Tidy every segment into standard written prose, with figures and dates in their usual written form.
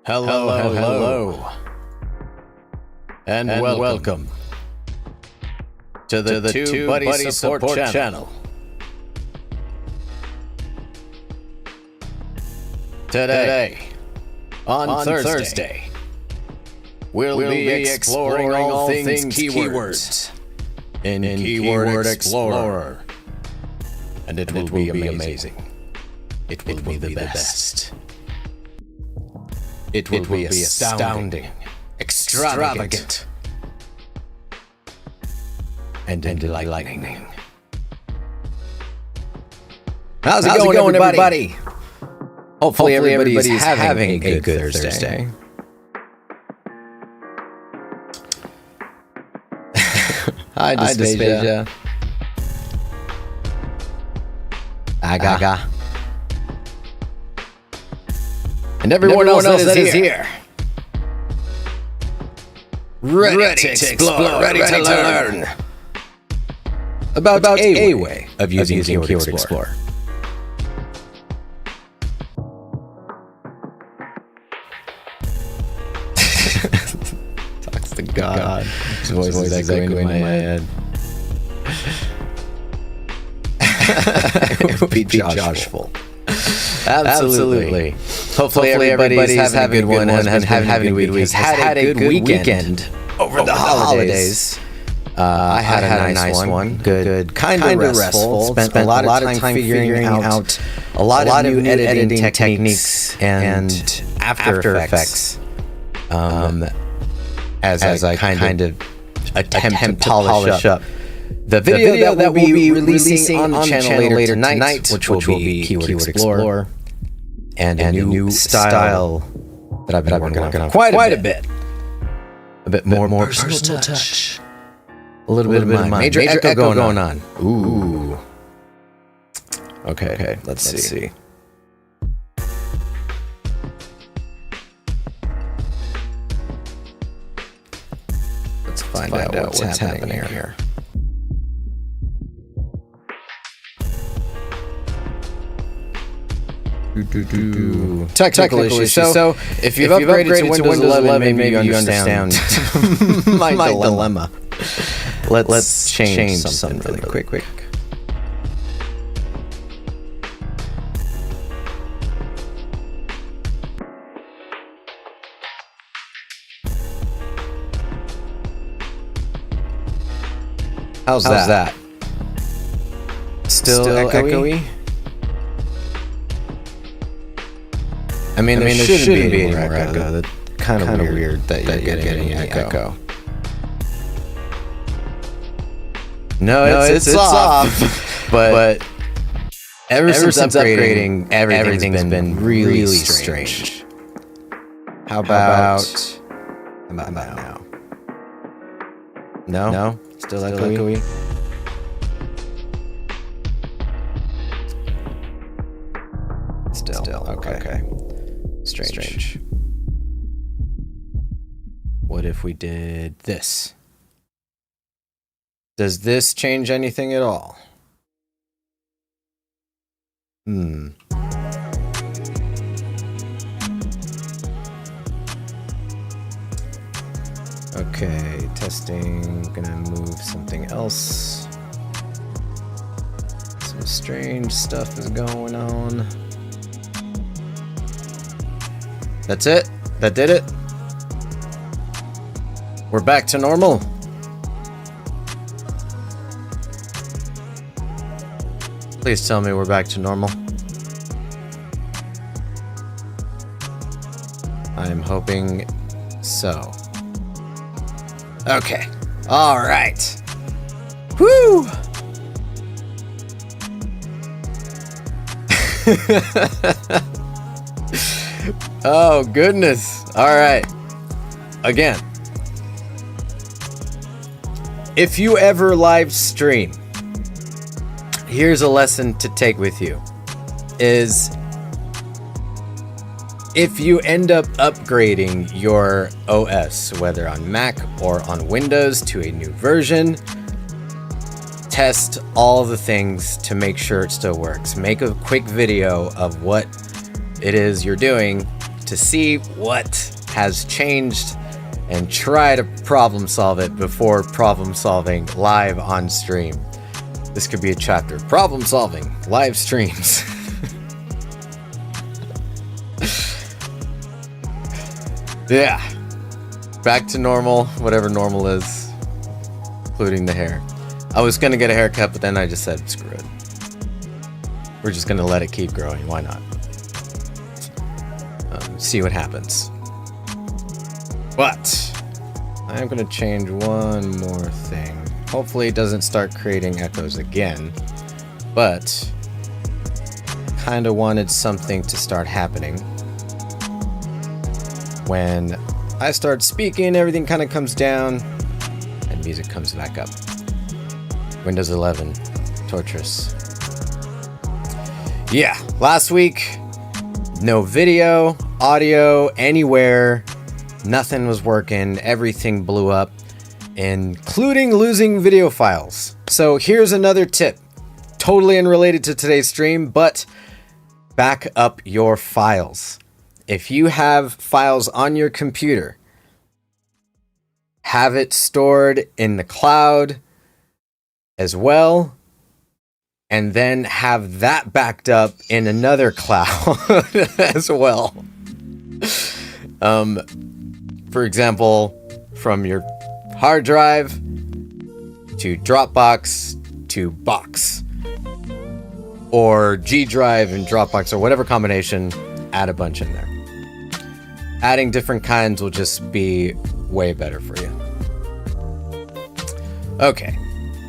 Hello. And welcome to the TubeBuddy support channel. Today, on Thursday, we'll be exploring all things keywords in Keyword Explorer. And it will be amazing. It will be the best. It will be astounding, extravagant, and enlightening. How's it going, everybody? Hopefully everybody's having a good Thursday. Hi, Dysphagia. Aga. And everyone else that is here. Ready to explore, ready to learn about a way of using Keyword Explorer. Talks to God. His voice is echoing in my head. It would be Joshful. Absolutely. Hopefully everybody's having a good one and having a good week. Has had a good weekend over the holidays. I had a nice one. Good. Kind of restful. Spent a lot of time figuring out a lot of new editing techniques and After Effects. As I kind of attempt to polish up the video that we'll be releasing on the channel later tonight, which will be Keyword Explorer, and a new style that I've been working on quite a bit. A bit more personal touch. A little bit of my major echo going on. Ooh. Okay, let's see. Let's find out what's happening here. Technical issues. So if you've upgraded to Windows 11, maybe you understand my dilemma. let's change something really quick. How's that? Still echoey? I mean, there shouldn't be any more echo. That's kind of weird that you're getting echo. No, it's off. but ever since upgrading, everything's been really strange. How about now? No? Still echoey? Still. Okay. Strange. What if we did this? Does this change anything at all? Okay, testing. Gonna move something else. Some strange stuff is going on. That's it? That did it? We're back to normal. Please tell me we're back to normal. I'm hoping so. Okay. All right. Woo! Oh, goodness. All right. Again. If you ever live stream, here's a lesson to take with you. Is if you end up upgrading your OS, whether on Mac or on Windows, to a new version, test all the things to make sure it still works. Make a quick video of what it is you're doing to see what has changed and try to problem solve it before problem solving live on stream. This could be a chapter. Problem solving live streams. Yeah. Back to normal, whatever normal is, including the hair. I was going to get a haircut, but then I just said, screw it. We're just going to let it keep growing. Why not? See what happens. But I am going to change one more thing. Hopefully it doesn't start creating echoes again. But kind of wanted something to start happening. When I start speaking, everything kind of comes down and music comes back up. Windows 11, torturous. Yeah, last week, no video, audio, anywhere. Nothing was working. Everything blew up, including losing video files. So here's another tip, totally unrelated to today's stream, but back up your files. If you have files on your computer, have it stored in the cloud as well, and then have that backed up in another cloud as well. For example, from your hard drive to Dropbox to Box, or G Drive and Dropbox, or whatever combination, add a bunch in there. Adding different kinds will just be way better for you. Okay,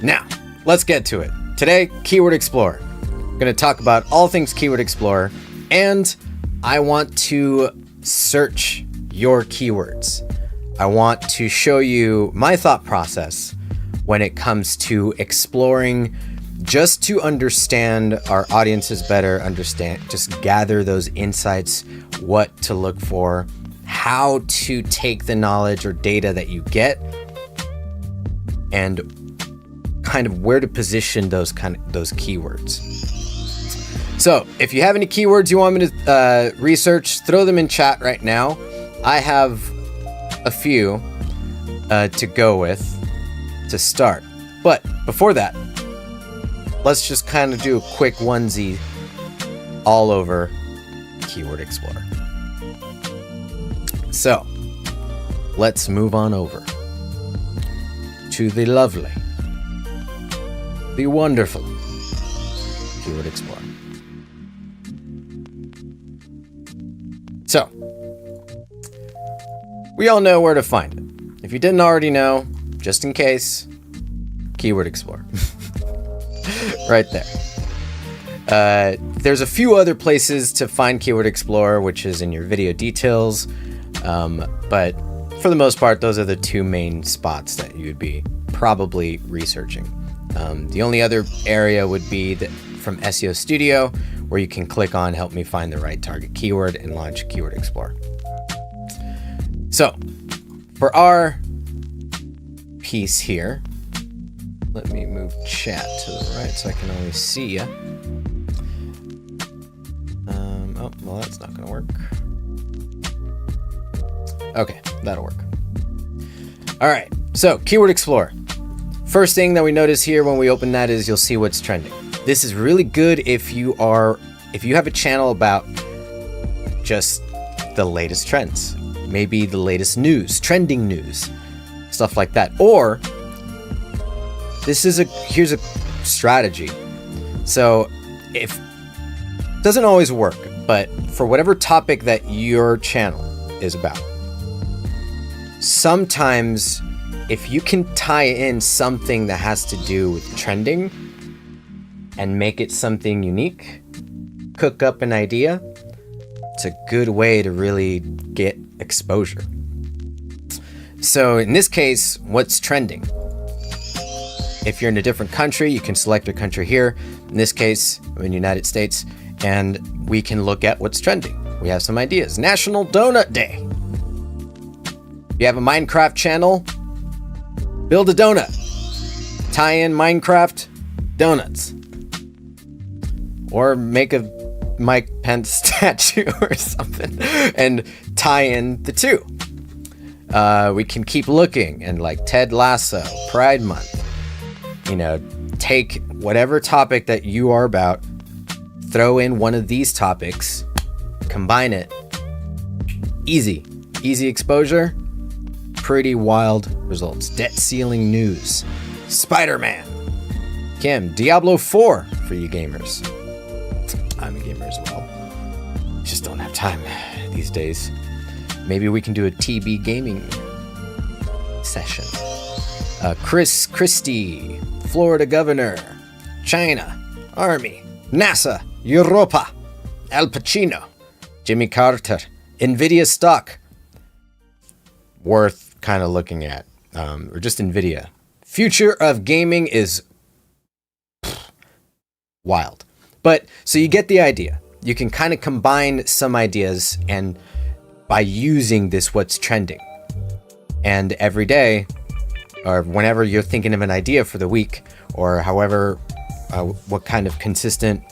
now let's get to it. Today, Keyword Explorer. I'm going to talk about all things Keyword Explorer, and I want to search your keywords. I want to show you my thought process when it comes to exploring, just to understand our audiences better, just gather those insights, what to look for, how to take the knowledge or data that you get, and kind of where to position those keywords. So if you have any keywords you want me to research, throw them in chat right now. I have a few to go with to start. But before that, let's just kind of do a quick onesie all over Keyword Explorer. So let's move on over to the lovely, the wonderful Keyword Explorer. So we all know where to find it. If you didn't already know, just in case, Keyword Explorer. Right there. There's a few other places to find Keyword Explorer, which is in your video details. But for the most part, those are the two main spots that you would be probably researching. The only other area would be from SEO Studio, where you can click on Help Me Find the Right Target Keyword and launch Keyword Explorer. So for our piece here, let me move chat to the right so I can always see you. Oh, well, that's not going to work. Okay, that'll work. All right, so Keyword Explorer. First thing that we notice here when we open that is you'll see what's trending. This is really good if you have a channel about just the latest trends, maybe the latest news, trending news, stuff like that. Or here's a strategy. So it doesn't always work, but for whatever topic that your channel is about, sometimes if you can tie in something that has to do with trending and make it something unique, cook up an idea, it's a good way to really get exposure. So in this case, what's trending? If you're in a different country, you can select a country here. In this case, I'm in the United States, and we can look at what's trending. We have some ideas. National Donut Day. If you have a Minecraft channel, build a donut. Tie in Minecraft donuts. Or make a Mike Pence statue or something and tie in the two. We can keep looking, and like Ted Lasso, Pride Month. Take whatever topic that you are about, throw in one of these topics, combine it. Easy exposure, pretty wild results. Debt ceiling news, Spider-Man, Kim, Diablo 4 for you gamers. I'm a gamer as well. Just don't have time these days. Maybe we can do a TB gaming session. Chris Christie, Florida governor, China, Army, NASA, Europa, Al Pacino, Jimmy Carter, Nvidia stock. Worth kind of looking at. Or just Nvidia. Future of gaming is wild. But so you get the idea. You can kind of combine some ideas and by using this what's trending. And every day, or whenever you're thinking of an idea for the week, or however, what kind of consistent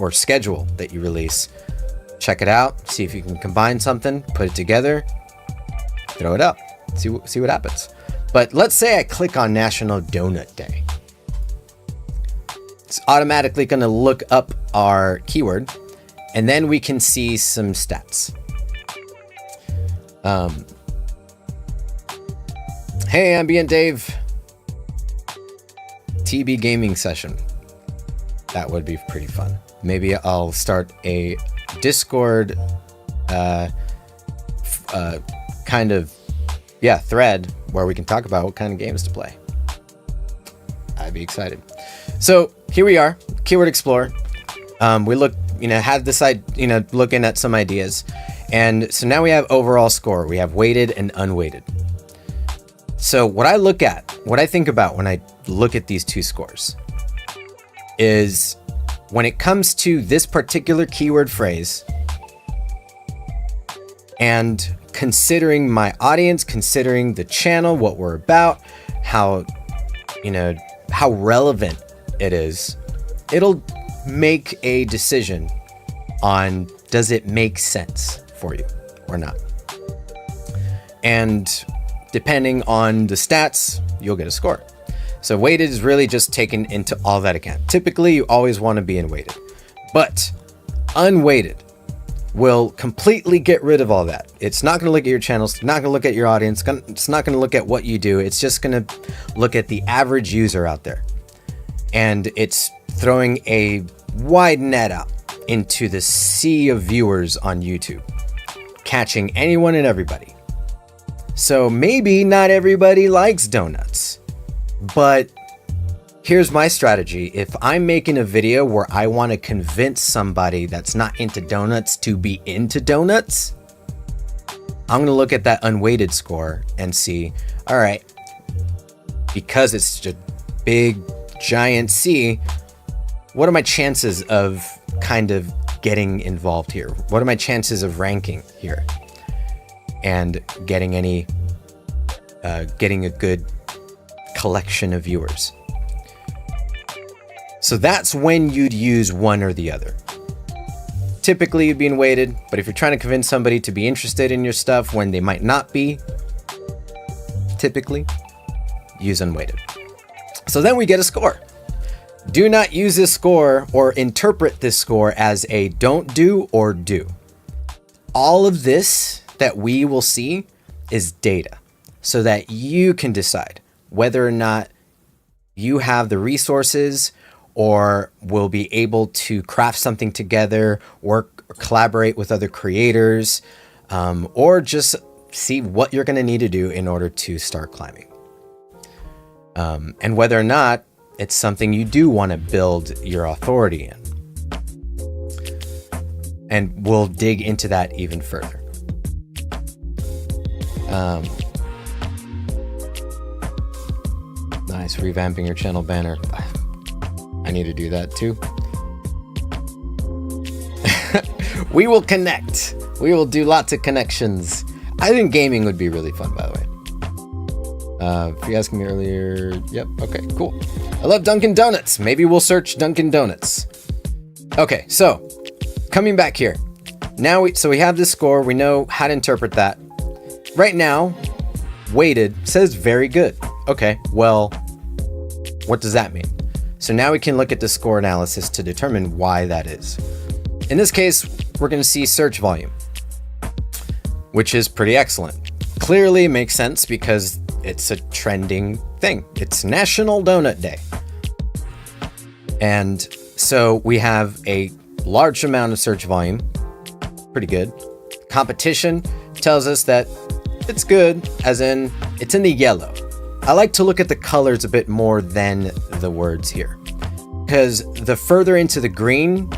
or schedule that you release, check it out, see if you can combine something, put it together, throw it up, see what happens. But let's say I click on National Donut Day. It's automatically going to look up our keyword, and then we can see some stats. Hey, Ambient Dave. TB gaming session. That would be pretty fun. Maybe I'll start a Discord kind of thread where we can talk about what kind of games to play. I'd be excited. So here we are, Keyword Explorer. We look, had this looking at some ideas, and so now we have overall score. We have weighted and unweighted. So what I think about when I look at these two scores is when it comes to this particular keyword phrase, and considering my audience, considering the channel, what we're about, how relevant it is, it'll make a decision on does it make sense for you or not. And depending on the stats, you'll get a score. So weighted is really just taken into all that account. Typically, you always want to be in weighted, but unweighted will completely get rid of all that. It's not going to look at your channels. It's not going to look at your audience. It's not going to look at what you do. It's just going to look at the average user out there. And it's throwing a wide net out into the sea of viewers on YouTube, catching anyone and everybody. So maybe not everybody likes donuts, but here's my strategy. If I'm making a video where I want to convince somebody that's not into donuts to be into donuts, I'm going to look at that unweighted score and see, all right, because it's just a big, giant C, what are my chances of kind of getting involved here? What are my chances of ranking here? And getting a good collection of viewers. So that's when you'd use one or the other. Typically you'd be in weighted, but if you're trying to convince somebody to be interested in your stuff when they might not be, typically use unweighted. So then we get a score. Do not use this score or interpret this score as a don't do or do. All of this that we will see is data so that you can decide whether or not you have the resources or will be able to craft something together, work or collaborate with other creators, or just see what you're going to need to do in order to start climbing. And whether or not it's something you do want to build your authority in. And we'll dig into that even further. Nice, revamping your channel banner. I need to do that too. We will connect. We will do lots of connections. I think gaming would be really fun, by the way. If you asked me earlier, yep, okay, cool. I love Dunkin' Donuts. Maybe we'll search Dunkin' Donuts. Okay, so coming back here. Now we have this score. We know how to interpret that. Right now, weighted says very good. Okay, well, what does that mean? So now we can look at the score analysis to determine why that is. In this case, we're going to see search volume, which is pretty excellent. Clearly makes sense because it's a trending thing. It's National Donut Day. And so we have a large amount of search volume. Pretty good. Competition tells us that it's good, as in it's in the yellow. I like to look at the colors a bit more than the words here, because the further into the green,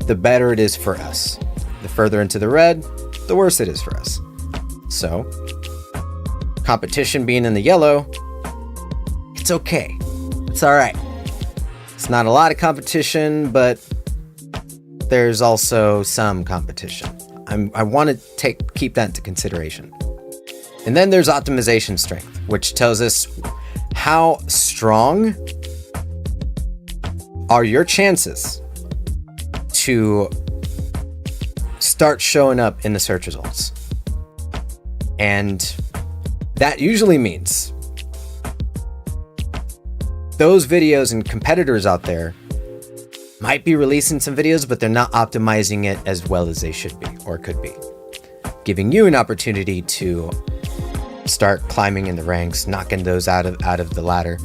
the better it is for us. The further into the red, the worse it is for us. So, competition being in the yellow, it's okay. It's all right. It's not a lot of competition, but there's also some competition. I want to keep that into consideration. And then there's optimization strength, which tells us how strong are your chances to start showing up in the search results. And that usually means those videos and competitors out there might be releasing some videos, but they're not optimizing it as well as they should be or could be, giving you an opportunity to start climbing in the ranks, knocking those out of the ladder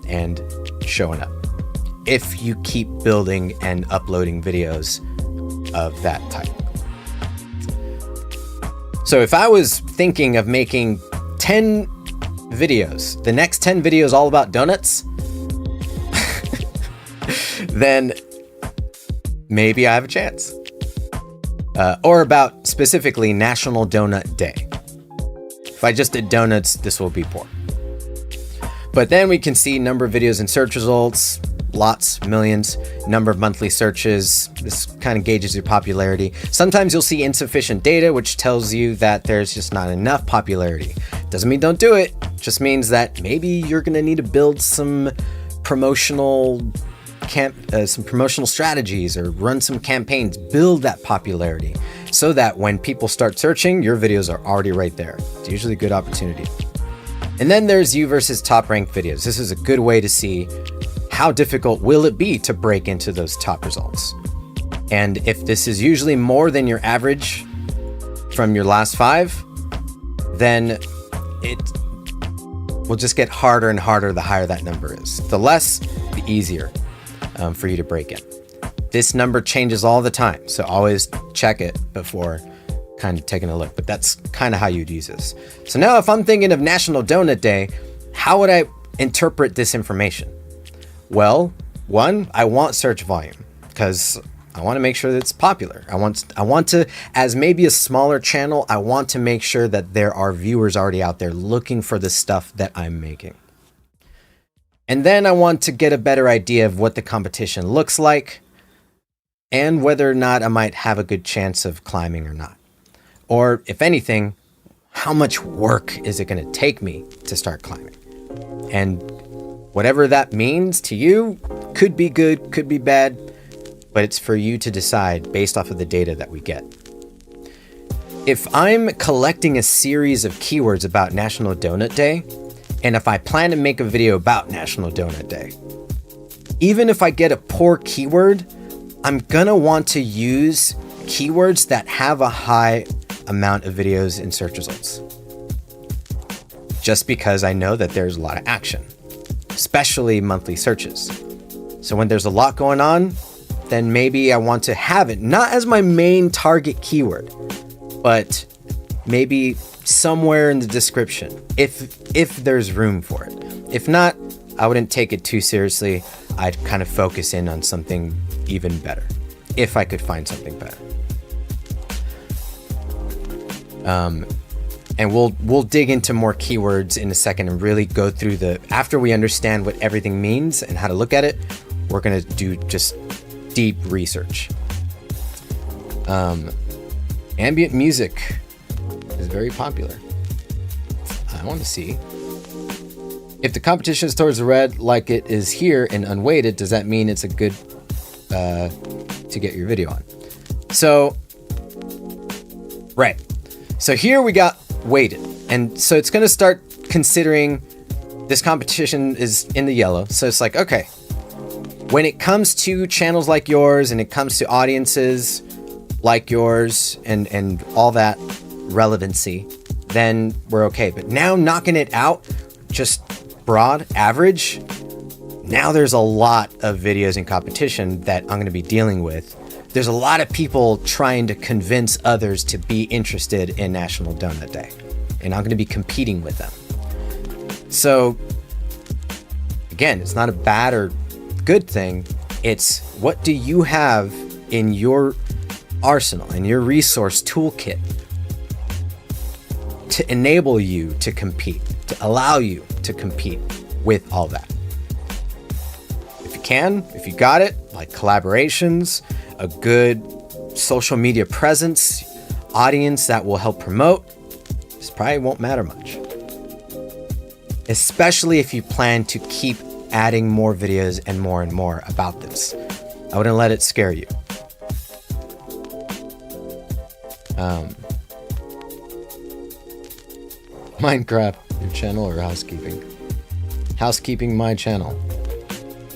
and showing up. If you keep building and uploading videos of that type. So if I was thinking of making 10 videos, the next 10 videos all about donuts, then maybe I have a chance. Or about specifically National Donut Day. If I just did donuts, this will be poor. But then we can see number of videos and search results, lots, millions, number of monthly searches. This kind of gauges your popularity. Sometimes you'll see insufficient data, which tells you that there's just not enough popularity. Doesn't mean don't do it. Just means that maybe you're going to need to build some promotional strategies or run some campaigns, build that popularity so that when people start searching, your videos are already right there. It's usually a good opportunity. And then there's you versus top ranked videos. This is a good way to see how difficult will it be to break into those top results. And if this is usually more than your average from your last 5, then it will just get harder and harder the higher that number is. The less, the easier for you to break in. This number changes all the time, so always check it before kind of taking a look, but that's kind of how you'd use this. So now if I'm thinking of National Donut Day, how would I interpret this information? Well, one, I want search volume because I want to make sure that it's popular. I want to, as maybe a smaller channel, I want to make sure that there are viewers already out there looking for the stuff that I'm making. And then I want to get a better idea of what the competition looks like and whether or not I might have a good chance of climbing or not. Or if anything, how much work is it going to take me to start climbing? And whatever that means to you could be good, could be bad, but it's for you to decide based off of the data that we get. If I'm collecting a series of keywords about National Donut Day, and if I plan to make a video about National Donut Day, even if I get a poor keyword, I'm gonna want to use keywords that have a high amount of videos in search results. Just because I know that there's a lot of action, especially monthly searches. So when there's a lot going on, then maybe I want to have it not as my main target keyword, but maybe somewhere in the description if there's room for it. If not, I wouldn't take it too seriously. I'd kind of focus in on something even better if I could find something better. And we'll dig into more keywords in a second and really go through after we understand what everything means and how to look at it, we're gonna do just deep research. Ambient music is very popular. I want to see if the competition is towards the red like it is here and unweighted, does that mean it's a good to get your video on? So right, so here we got weighted, and so it's going to start considering this competition is in the yellow. So it's like, okay, when it comes to channels like yours and it comes to audiences like yours and all that relevancy, then we're okay. But now knocking it out, just broad average, now there's a lot of videos in competition that I'm going to be dealing with. There's a lot of people trying to convince others to be interested in National Donut Day, and I'm going to be competing with them. So again, it's not a bad or good thing. It's what do you have in your arsenal, in your resource toolkit to enable you to compete, to allow you to compete with all that. If you got it, like collaborations, a good social media presence, audience that will help promote, this probably won't matter much. Especially if you plan to keep adding more videos and more about this. I wouldn't let it scare you. Minecraft, your channel or housekeeping? Housekeeping, my channel.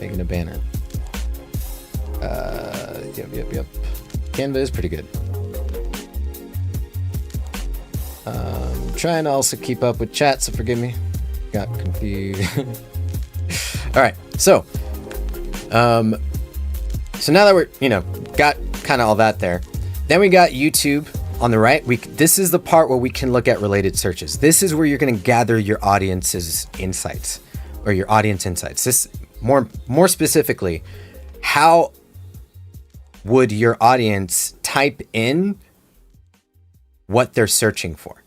Making a banner. Yep. Canva is pretty good. Trying to also keep up with chat, so forgive me. Got confused. All right, so now that we're, got kind of all that there, then we got YouTube on the right. This is the part where we can look at related searches. This is where you're going to gather your audience's insights or your audience insights. This more specifically, how would your audience type in what they're searching for?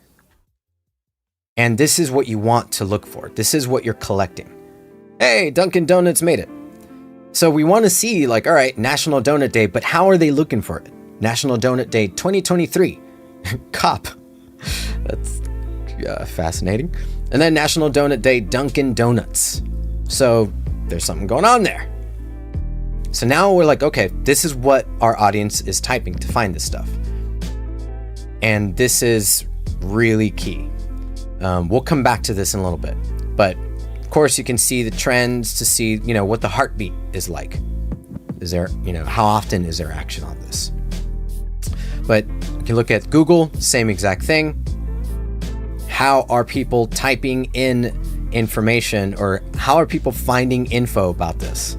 And this is what you want to look for. This is what you're collecting. Hey, Dunkin' Donuts made it. So we want to see, like, all right, National Donut Day, but how are they looking for it? National Donut Day 2023. COP. That's fascinating. And then National Donut Day Dunkin' Donuts. So there's something going on there. So now we're like, okay, this is what our audience is typing to find this stuff. And this is really key. We'll come back to this in a little bit, but of course you can see the trends to see, what the heartbeat is like. Is there, how often is there action on this? But you can look at Google, same exact thing. How are people typing in information, or how are people finding info about this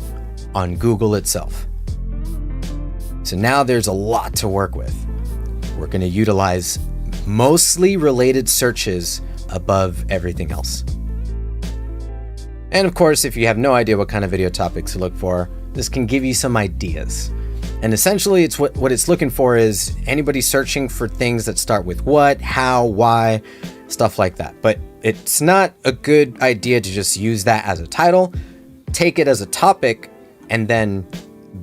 on Google itself? So now there's a lot to work with. We're going to utilize mostly related searches above everything else. And of course, if you have no idea what kind of video topics to look for, this can give you some ideas. And essentially, it's what it's looking for is anybody searching for things that start with what, how, why, stuff like that. But it's not a good idea to just use that as a title. Take it as a topic and then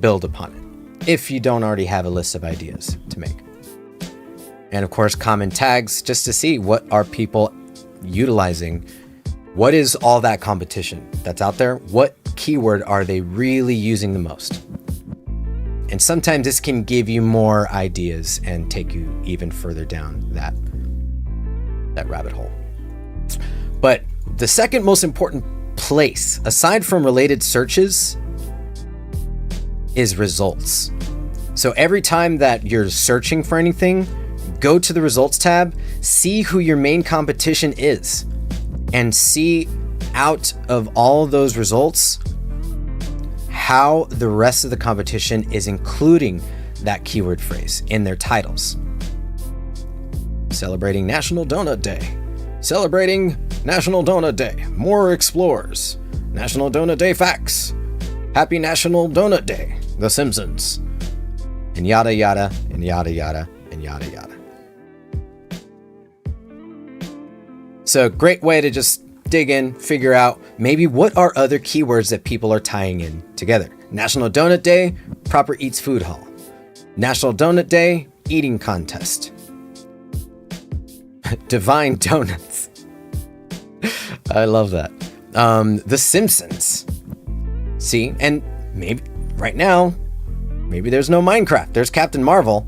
build upon it, if you don't already have a list of ideas to make. And of course, common tags, just to see what are people utilizing. What is all that competition that's out there? What keyword are they really using the most? And sometimes this can give you more ideas and take you even further down that rabbit hole. But the second most important place, aside from related searches, is results. So every time that you're searching for anything, go to the results tab, see who your main competition is, and see out of all of those results how the rest of the competition is including that keyword phrase in their titles. Celebrating National Donut Day. Celebrating National Donut Day. More explores. National Donut Day facts. Happy National Donut Day. The Simpsons. And yada yada and yada yada and yada yada. So great way to just dig in, figure out maybe what are other keywords that people are tying in together. National Donut Day, Proper Eats Food Hall. National Donut Day, Eating Contest. Divine Donuts. I love that. The Simpsons. See, and maybe right now, maybe there's no Minecraft. There's Captain Marvel.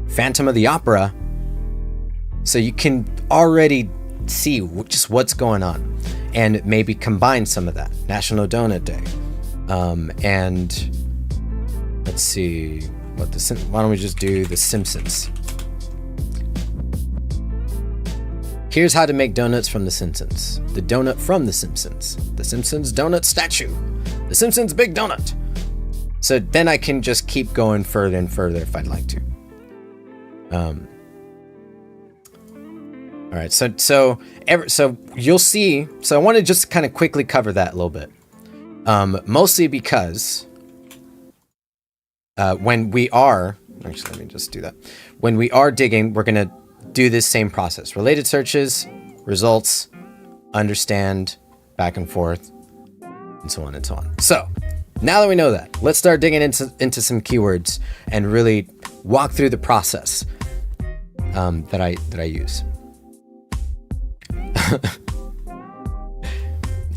Phantom of the Opera. So you can already see just what's going on and maybe combine some of that. National Donut Day. And let's see why don't we just do the Simpsons? Here's how to make donuts from the Simpsons. The donut from the Simpsons. The Simpsons donut statue. The Simpsons big donut. So then I can just keep going further and further if I'd like to. All right, so you'll see. So I want to just kind of quickly cover that a little bit, mostly because when we are let me just do that. When we are digging, we're gonna do this same process: related searches, results, understand, back and forth, and so on and so on. So now that we know that, let's start digging into some keywords and really walk through the process that I use.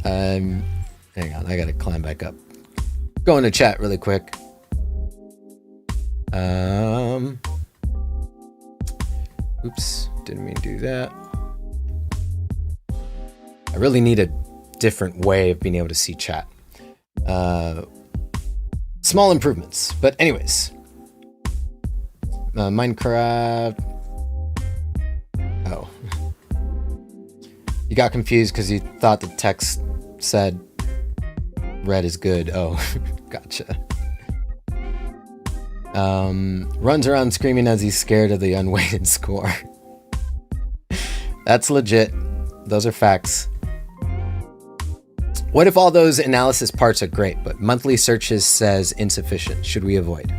Hang on, I gotta climb back up. Go into chat really quick. Oops, didn't mean to do that. I really need a different way of being able to see chat. Small improvements, but anyways. Minecraft. Oh. You got confused because you thought the text said red is good. Oh, gotcha. Runs around screaming as he's scared of the unweighted score. That's legit. Those are facts. What if all those analysis parts are great, but monthly searches says insufficient? Should we avoid?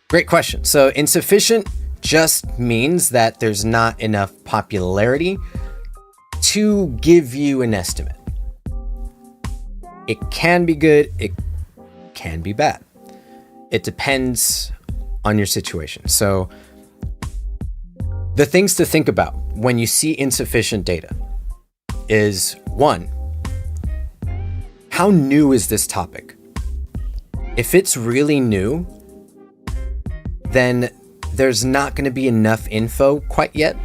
Great question. So insufficient just means that there's not enough popularity to give you an estimate. It can be good, it can be bad. It depends on your situation. So the things to think about when you see insufficient data is, one, how new is this topic? If it's really new, then there's not going to be enough info quite yet.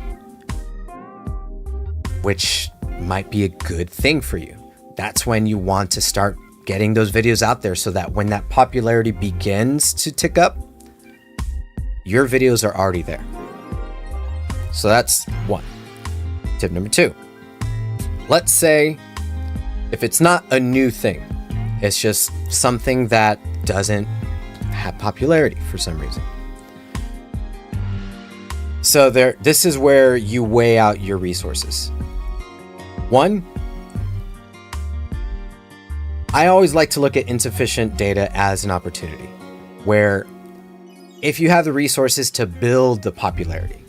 which might be a good thing for you. That's when you want to start getting those videos out there so that when that popularity begins to tick up, your videos are already there. So that's one. Tip number 2. Let's say if it's not a new thing, it's just something that doesn't have popularity for some reason. So this is where you weigh out your resources. 1, I always like to look at insufficient data as an opportunity, where if you have the resources to build the popularity,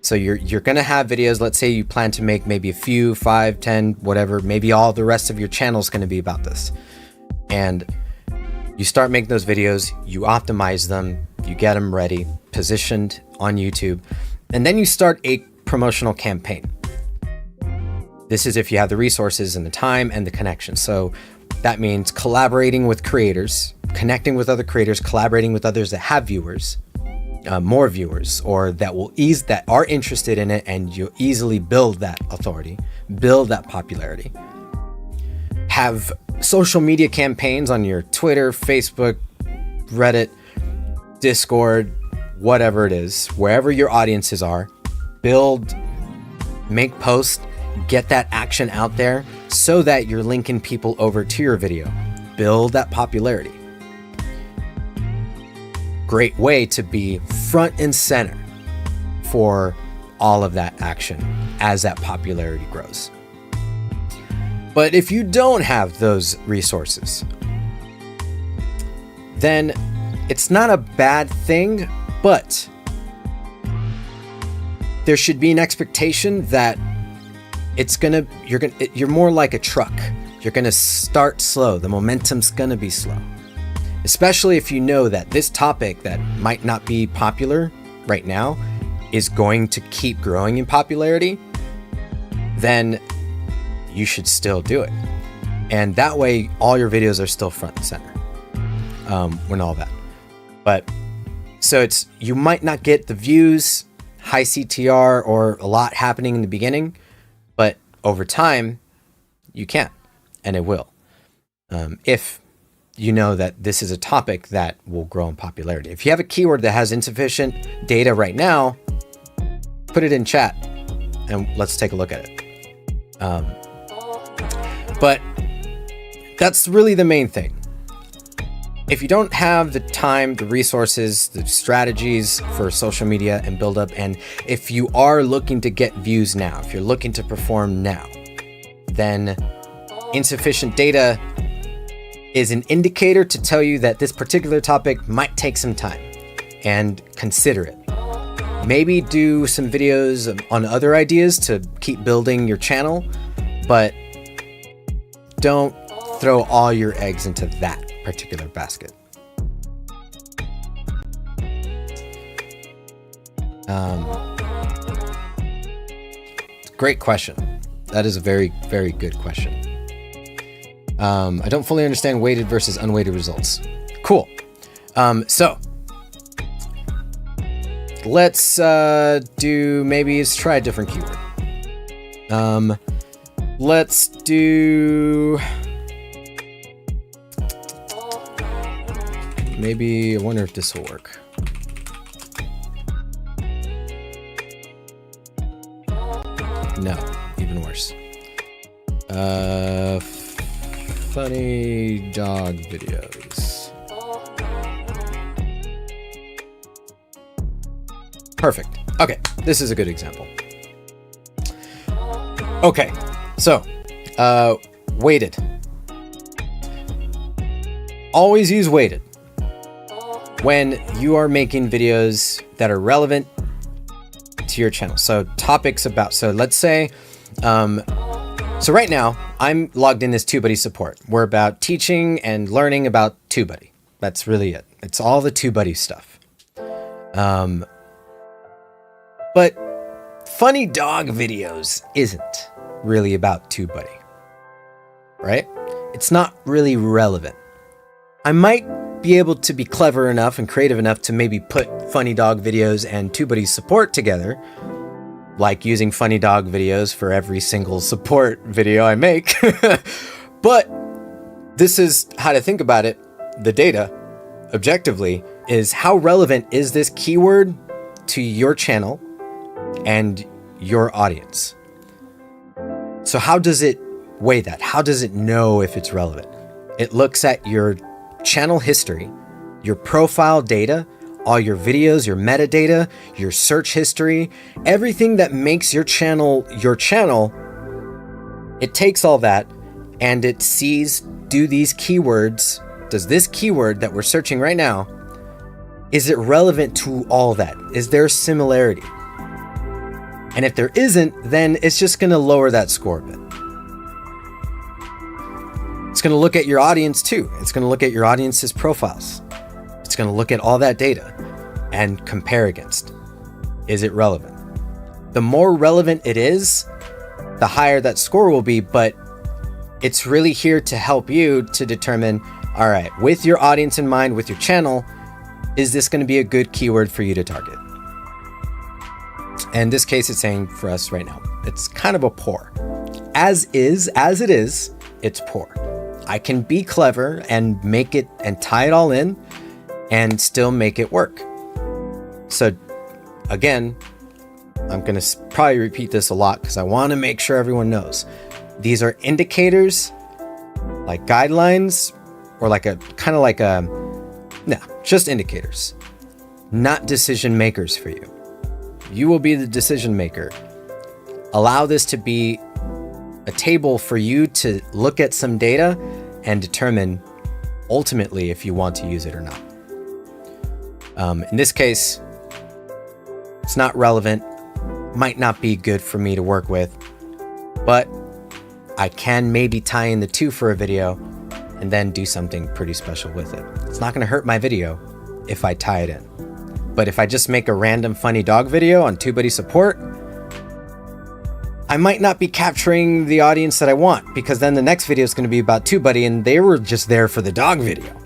so you're going to have videos, let's say you plan to make maybe a few, 5, 10, whatever, maybe all the rest of your channel is going to be about this. And you start making those videos, you optimize them, you get them ready, positioned on YouTube, and then you start a promotional campaign. This is if you have the resources and the time and the connection. So that means collaborating with creators, connecting with other creators, collaborating with others that have viewers, more viewers, or that are interested in it, and you easily build that authority, build that popularity. Have social media campaigns on your Twitter, Facebook, Reddit, Discord, whatever it is, wherever your audiences are. Build, make posts, get that action out there so that you're linking people over to your video. Build that popularity. Great way to be front and center for all of that action as that popularity grows. But if you don't have those resources, then it's not a bad thing, but there should be an expectation that you're more like a truck. You're gonna start slow. The momentum's gonna be slow. Especially if you know that this topic that might not be popular right now is going to keep growing in popularity, then you should still do it. And that way, all your videos are still front and center when all that. But so you might not get the views, high CTR, or a lot happening in the beginning, but over time, you can, and it will. If you know that this is a topic that will grow in popularity. If you have a keyword that has insufficient data right now, put it in chat and let's take a look at it. But that's really the main thing. If you don't have the time, the resources, the strategies for social media and build up, and if you are looking to get views now, if you're looking to perform now, then insufficient data is an indicator to tell you that this particular topic might take some time, and consider it. Maybe do some videos on other ideas to keep building your channel, but don't throw all your eggs into that particular basket. Great question. That is a very, very good question. I don't fully understand weighted versus unweighted results. Cool. So let's let's try a different keyword. Let's do maybe, I wonder if this will work. No, even worse. Funny dog videos. Perfect. Okay, this is a good example. Okay, so weighted. Always use weighted when you are making videos that are relevant to your channel. So let's say, so right now I'm logged in as TubeBuddy support. We're about teaching and learning about TubeBuddy. That's really it. It's all the TubeBuddy stuff. But funny dog videos isn't really about TubeBuddy, right? It's not really relevant. I might be able to be clever enough and creative enough to maybe put funny dog videos and TubeBuddy support together, like using funny dog videos for every single support video I make. But this is how to think about it. The data, objectively, is how relevant is this keyword to your channel and your audience? So how does it weigh that? How does it know if it's relevant? It looks at your channel history, your profile data, all your videos, your metadata, your search history, everything that makes your channel, it takes all that and it sees, do these keywords, does this keyword that we're searching right now, is it relevant to all that? Is there a similarity? And if there isn't, then it's just gonna lower that score a bit. It's gonna look at your audience too. It's gonna look at your audience's profiles. It's going to look at all that data and compare against. Is it relevant? The more relevant it is, the higher that score will be, but it's really here to help you to determine, all right, with your audience in mind, with your channel, is this going to be a good keyword for you to target? And in this case, it's saying for us right now, it's kind of a poor. As it is, it's poor. I can be clever and make it and tie it all in and still make it work. So again, I'm going to probably repeat this a lot because I want to make sure everyone knows. These are indicators, like guidelines, or just indicators, not decision makers for you. You will be the decision maker. Allow this to be a table for you to look at some data and determine ultimately if you want to use it or not. In this case, it's not relevant, might not be good for me to work with, but I can maybe tie in the two for a video and then do something pretty special with it. It's not going to hurt my video if I tie it in. But if I just make a random funny dog video on TubeBuddy support, I might not be capturing the audience that I want, because then the next video is going to be about TubeBuddy and they were just there for the dog video.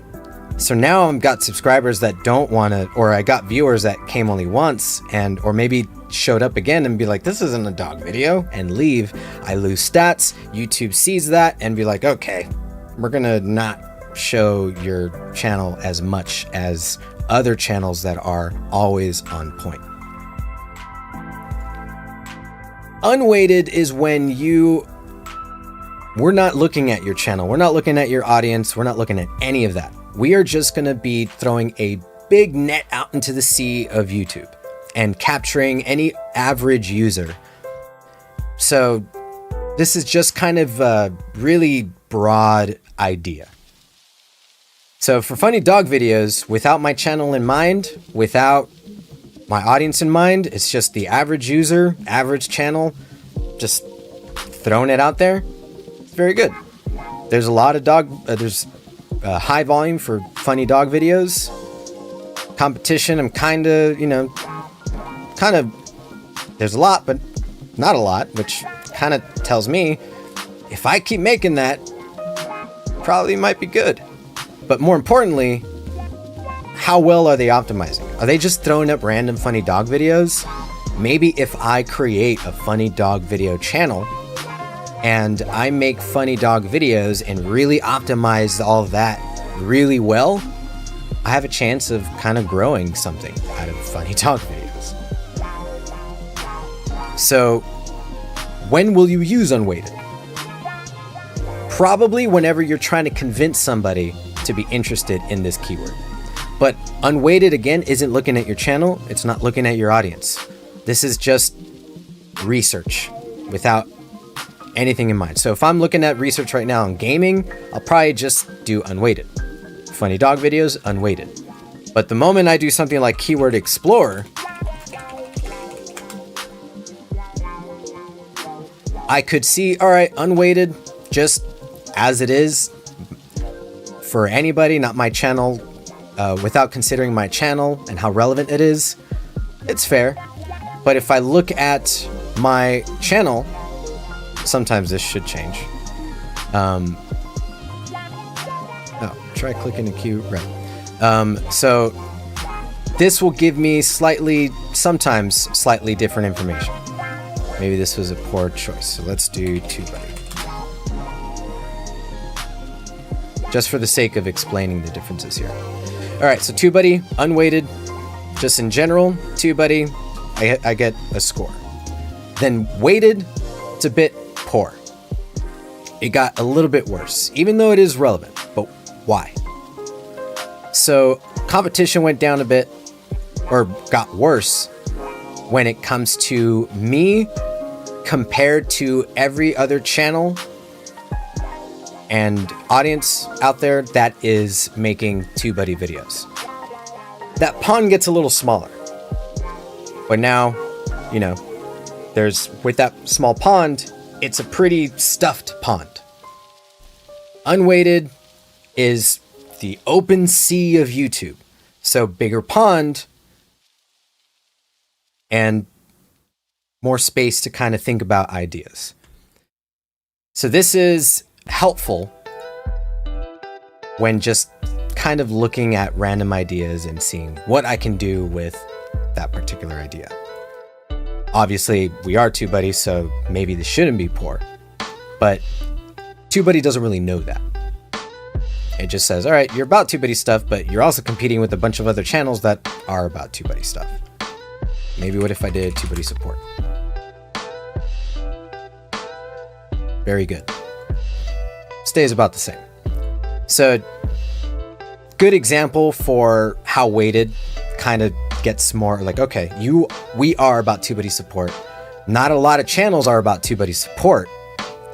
So now I've got subscribers that don't want to, or I got viewers that came only once or maybe showed up again and be like, this isn't a dog video, and leave. I lose stats. YouTube sees that and be like, okay, we're going to not show your channel as much as other channels that are always on point. Unweighted is when we're not looking at your channel. We're not looking at your audience. We're not looking at any of that. We are just going to be throwing a big net out into the sea of YouTube and capturing any average user. So this is just kind of a really broad idea. So for funny dog videos, without my channel in mind, without my audience in mind, it's just the average user, average channel, just throwing it out there. It's very good. There's a lot of there's high volume for funny dog videos. Competition, I'm kind of, there's a lot, but not a lot, which kind of tells me if I keep making that, probably might be good. But more importantly, how well are they optimizing? Are they just throwing up random funny dog videos? Maybe if I create a funny dog video channel and I make funny dog videos and really optimize all of that really well, I have a chance of kind of growing something out of funny dog videos. So when will you use unweighted? Probably whenever you're trying to convince somebody to be interested in this keyword. But unweighted, again, isn't looking at your channel. It's not looking at your audience. This is just research without anything in mind. So if I'm looking at research right now on gaming, I'll probably just do unweighted. Funny dog videos, unweighted. But the moment I do something like Keyword Explorer, I could see, all right, unweighted, just as it is for anybody, not my channel, without considering my channel and how relevant it is, it's fair. But if I look at my channel, sometimes this should change. Try clicking the Q, right. So this will give me sometimes slightly different information. Maybe this was a poor choice. So let's do TubeBuddy. Just for the sake of explaining the differences here. All right, so TubeBuddy, unweighted, just in general, TubeBuddy, I get a score. Then weighted, it's a bit poor. It got a little bit worse, even though it is relevant, but why? So competition went down a bit, or got worse, when it comes to me compared to every other channel and audience out there that is making TubeBuddy videos. That pond gets a little smaller. But now, you know, with that small pond, it's a pretty stuffed pond. Unweighted is the open sea of YouTube. So bigger pond and more space to kind of think about ideas. So this is helpful when just kind of looking at random ideas and seeing what I can do with that particular idea. Obviously, we are TubeBuddy, so maybe this shouldn't be poor, but TubeBuddy doesn't really know that. It just says, all right, you're about TubeBuddy stuff, but you're also competing with a bunch of other channels that are about TubeBuddy stuff. Maybe what if I did TubeBuddy support? Very good. Stays about the same. So, good example for how weighted kind of gets more like, okay, we are about TubeBuddy support. Not a lot of channels are about TubeBuddy support.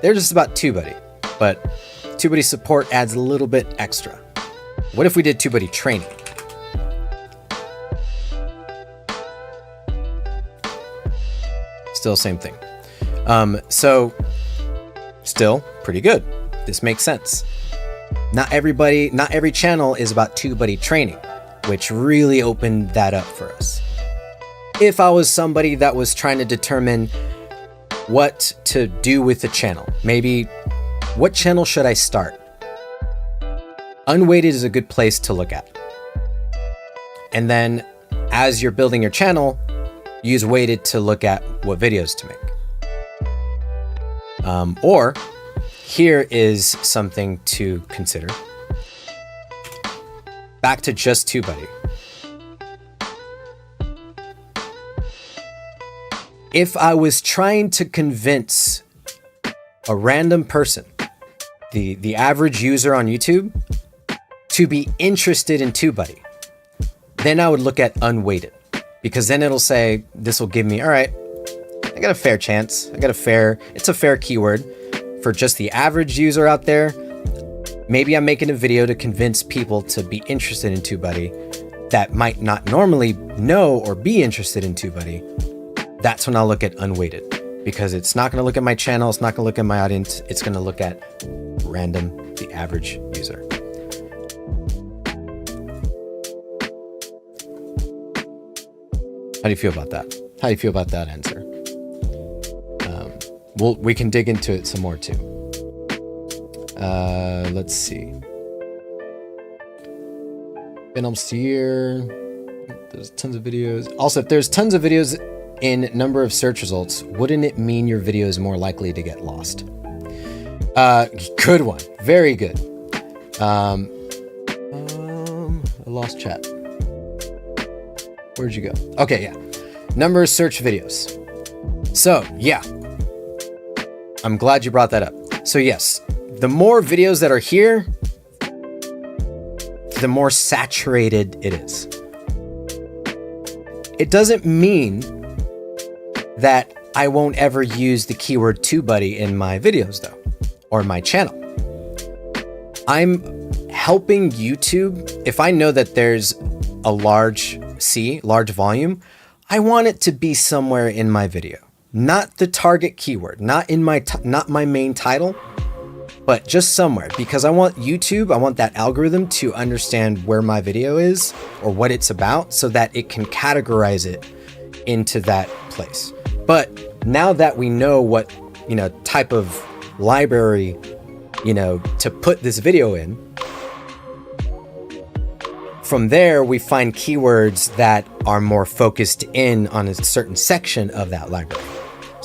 They're just about TubeBuddy, but TubeBuddy support adds a little bit extra. What if we did TubeBuddy training? Still same thing. So still pretty good. This makes sense. Not every channel is about TubeBuddy training, which really opened that up for us. If I was somebody that was trying to determine what to do with the channel, maybe what channel should I start? Unweighted is a good place to look at. And then as you're building your channel, use weighted to look at what videos to make. Or here is something to consider. Back to just TubeBuddy. If I was trying to convince a random person, the average user on YouTube, to be interested in TubeBuddy, then I would look at unweighted, because then it'll say, this will give me, all right, I got a fair chance. It's a fair keyword for just the average user out there. Maybe I'm making a video to convince people to be interested in TubeBuddy that might not normally know or be interested in TubeBuddy. That's when I'll look at unweighted, because it's not going to look at my channel. It's not going to look at my audience. It's going to look at random, the average user. How do you feel about that? How do you feel about that answer? We can dig into it some more too. Let's see. Been almost a year. There's tons of videos. Also, if there's tons of videos in number of search results, wouldn't it mean your video is more likely to get lost? Good one. Very good. I lost chat. Where'd you go? Okay, yeah. Number of search videos. So, yeah. I'm glad you brought that up. So, yes, the more videos that are here, the more saturated it is. It doesn't mean that I won't ever use the keyword TubeBuddy in my videos, though, or my channel. I'm helping YouTube. If I know that there's a large volume, I want it to be somewhere in my video. Not the target keyword, not my main title, but just somewhere, because I want that algorithm to understand where my video is or what it's about, so that it can categorize it into that place. But now that we know what, type of library, to put this video in, from there, we find keywords that are more focused in on a certain section of that library.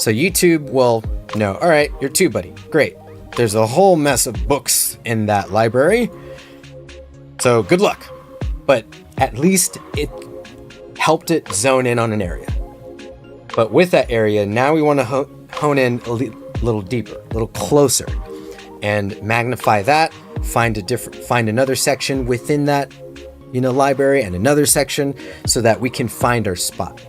So YouTube will know, all right, you're TubeBuddy. Great. There's a whole mess of books in that library. So good luck. But at least it helped it zone in on an area. But with that area, now we want to hone in a little deeper, a little closer, and magnify that, find another section within that, library, and another section, so that we can find our spot.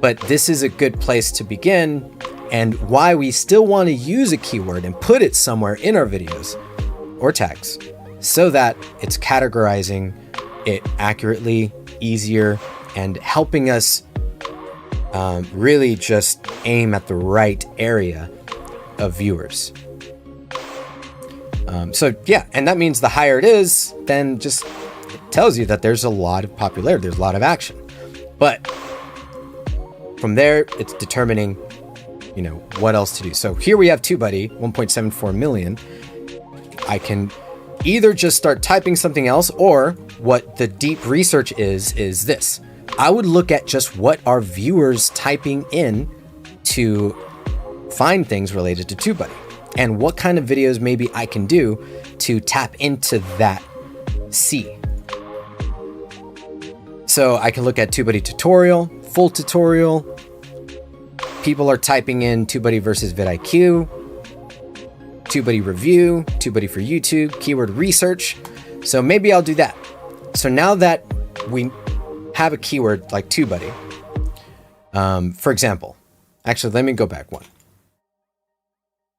But this is a good place to begin, and why we still want to use a keyword and put it somewhere in our videos or tags, so that it's categorizing it accurately, easier, and helping us really just aim at the right area of viewers. So yeah, and that means the higher it is, then just it tells you that there's a lot of popularity, there's a lot of action. But from there, it's determining, what else to do. So here we have TubeBuddy, 1.74 million. I can either just start typing something else, or what the deep research is this. I would look at just what are viewers typing in to find things related to TubeBuddy, and what kind of videos maybe I can do to tap into that sea. So I can look at TubeBuddy tutorial, full tutorial. People are typing in TubeBuddy versus vidIQ, TubeBuddy review, TubeBuddy for YouTube, keyword research. So maybe I'll do that. So now that we have a keyword like TubeBuddy, for example, actually, let me go back one.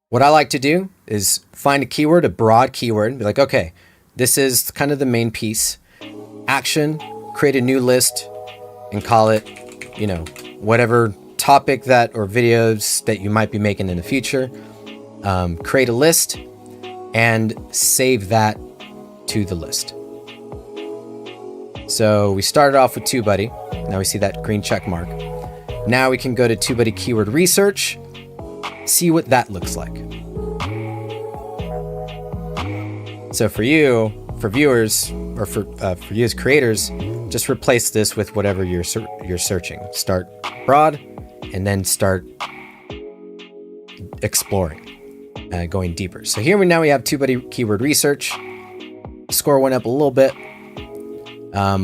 What I like to do is find a keyword, a broad keyword, and be like, okay, this is kind of the main piece. Action, create a new list and call it, whatever topic that or videos that you might be making in the future. Create a list and save that to the list. So we started off with TubeBuddy. Now we see that green check mark. Now we can go to TubeBuddy keyword research, see what that looks like. So for you, for viewers, or for you as creators, just replace this with whatever you're searching. Start broad, and then start exploring, going deeper. So here now we have TubeBuddy keyword research. Score went up a little bit.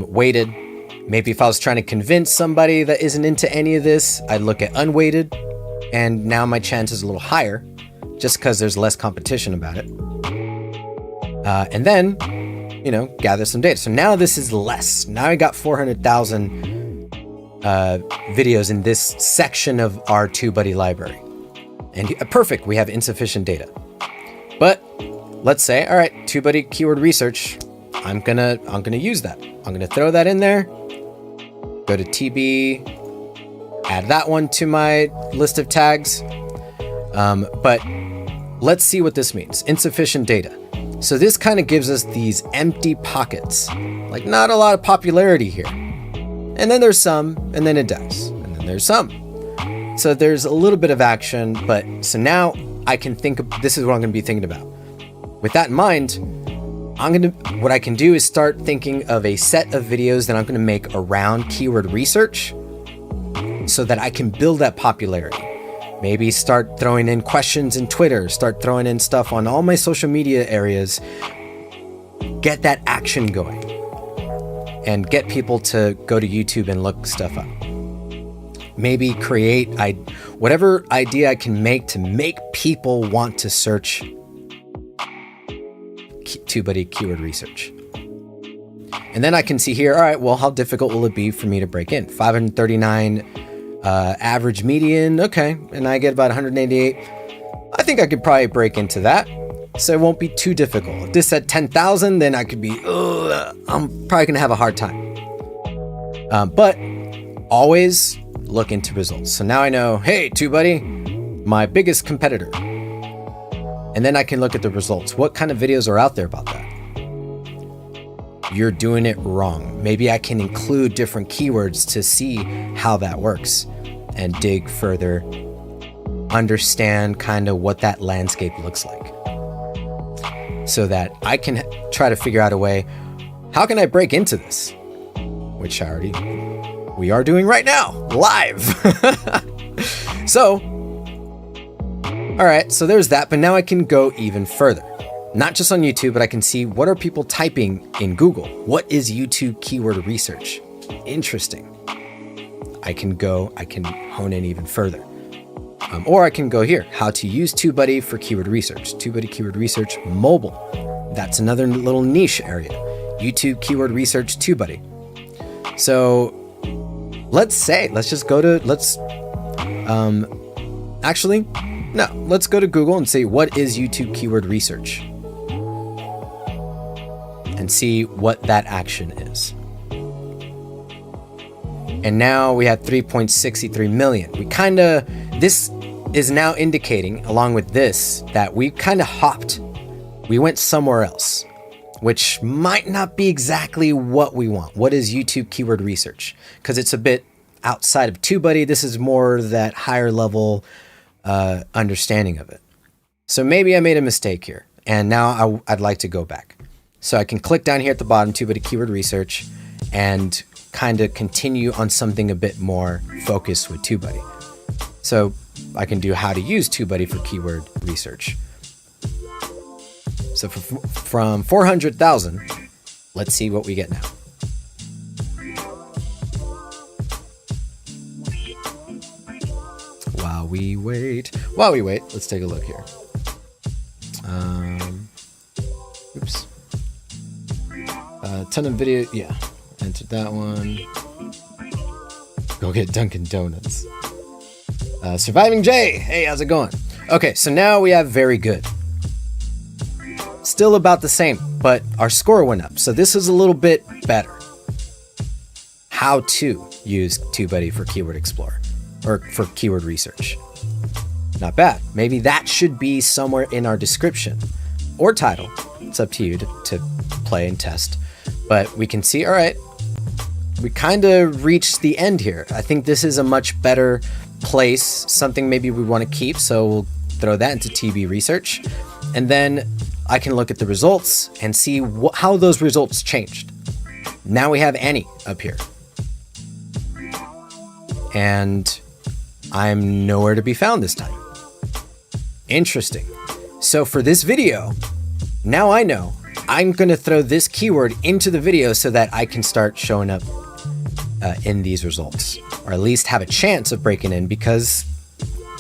Weighted. Maybe if I was trying to convince somebody that isn't into any of this, I'd look at unweighted, and now my chance is a little higher, just because there's less competition about it. And then, gather some data. So now this is less. Now I got 400,000 videos in this section of our TubeBuddy library. And perfect, we have insufficient data. But let's say, all right, TubeBuddy keyword research, I'm gonna use that. I'm gonna throw that in there. Go to TB, add that one to my list of tags. But let's see what this means. Insufficient data. So this kind of gives us these empty pockets, like not a lot of popularity here. And then there's some, and then it dies, and then there's some. So there's a little bit of action, but so now I can think of, this is what I'm going to be thinking about. With that in mind, what I can do is start thinking of a set of videos that I'm going to make around keyword research, so that I can build that popularity. Maybe start throwing in questions in Twitter, start throwing in stuff on all my social media areas, get that action going, and get people to go to YouTube and look stuff up. Maybe create whatever idea I can make to make people want to search TubeBuddy keyword research. And then I can see here, all right, well, how difficult will it be for me to break in? 539 average median, okay, and I get about 188. I think I could probably break into that, so it won't be too difficult. If this at 10,000, then I could be, I'm probably gonna have a hard time. But always look into results. So now I know, hey, TubeBuddy, my biggest competitor. And then I can look at the results. What kind of videos are out there about that? You're doing it wrong. Maybe I can include different keywords to see how that works and dig further, understand kind of what that landscape looks like, so that I can try to figure out a way, how can I break into this? Which we are doing right now, live. So All right, so there's that, but now I can go even further. Not just on YouTube, but I can see what are people typing in Google. What is YouTube keyword research? Interesting. I can hone in even further. Or I can go here, how to use TubeBuddy for keyword research. TubeBuddy keyword research mobile. That's another little niche area. YouTube keyword research TubeBuddy. So let's just go to, let's go to Google and say, what is YouTube keyword research? And see what that action is. And now we have 3.63 million. This is now indicating, along with this, that we kind of hopped. We went somewhere else, which might not be exactly what we want. What is YouTube keyword research? Because it's a bit outside of TubeBuddy. This is more that higher level understanding of it. So maybe I made a mistake here, and now I'd like to go back. So I can click down here at the bottom, TubeBuddy keyword research, and kind of continue on something a bit more focused with TubeBuddy. So I can do how to use TubeBuddy for keyword research. So from 400,000, let's see what we get now. While we wait, let's take a look here. Oops. Ton of video, yeah. Entered that one. Go get Dunkin' Donuts. Surviving Jay, hey, how's it going? Okay, so now we have very good. Still about the same, but our score went up. So this is a little bit better. How to use TubeBuddy for Keyword Explorer or for keyword research. Not bad. Maybe that should be somewhere in our description or title. It's up to you to play and test. But we can see, all right, we kind of reached the end here. I think this is a much better place, something maybe we want to keep. So we'll throw that into TB research. And then I can look at the results and see how those results changed. Now we have Annie up here. And I'm nowhere to be found this time. Interesting. So for this video, now I know I'm going to throw this keyword into the video so that I can start showing up in these results, or at least have a chance of breaking in, because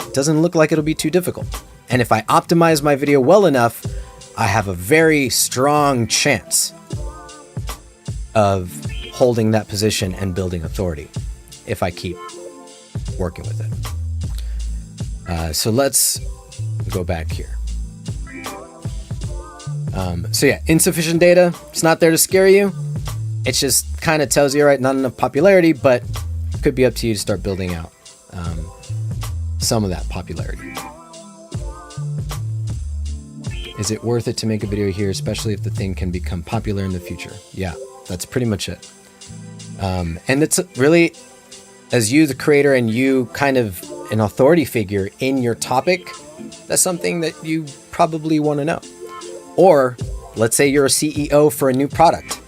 it doesn't look like it'll be too difficult. And if I optimize my video well enough, I have a very strong chance of holding that position and building authority if I keep working with it. So let's go back here. So yeah, insufficient data. It's not there to scare you. It just kind of tells you, all right, not enough popularity, but it could be up to you to start building out some of that popularity. Is it worth it to make a video here, especially if the thing can become popular in the future? Yeah, that's pretty much it. And it's really, as you, the creator, and you kind of an authority figure in your topic, that's something that you probably want to know. Or let's say you're a CEO for a new product.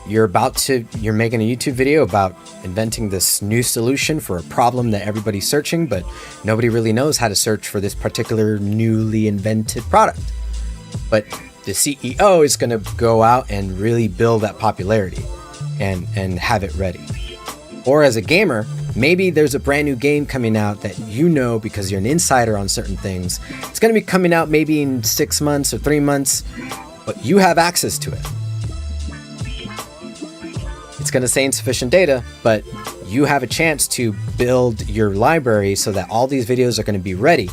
You're making a YouTube video about inventing this new solution for a problem that everybody's searching, but nobody really knows how to search for this particular newly invented product. But the CEO is going to go out and really build that popularity and have it ready. Or as a gamer, maybe there's a brand new game coming out that you know because you're an insider on certain things. It's going to be coming out maybe in 6 months or 3 months, but you have access to it. It's going to say insufficient data, but you have a chance to build your library so that all these videos are going to be ready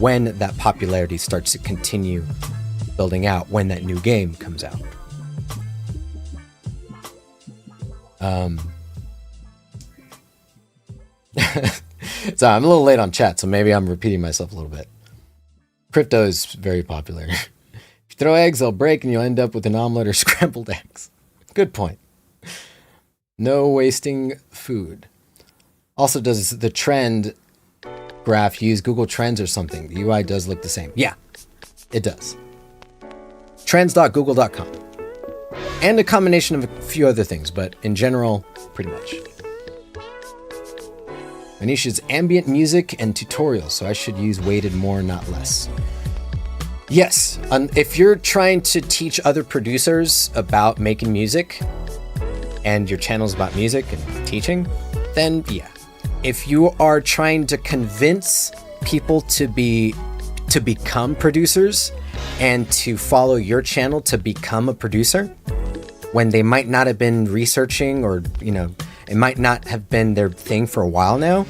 when that popularity starts to continue building out, when that new game comes out. So I'm a little late on chat, so maybe I'm repeating myself a little bit. Crypto is very popular. If you throw eggs, they'll break and you'll end up with an omelet or scrambled eggs. Good point. No wasting food. Also, does the trend graph use Google Trends or something? The UI does look the same. Yeah, it does. Trends.google.com. And a combination of a few other things, but in general, pretty much. My niche is ambient music and tutorials, so I should use weighted more, not less. Yes, if you're trying to teach other producers about making music and your channel's about music and teaching, then yeah. If you are trying to convince people to become producers and to follow your channel to become a producer when they might not have been researching, or it might not have been their thing for a while now,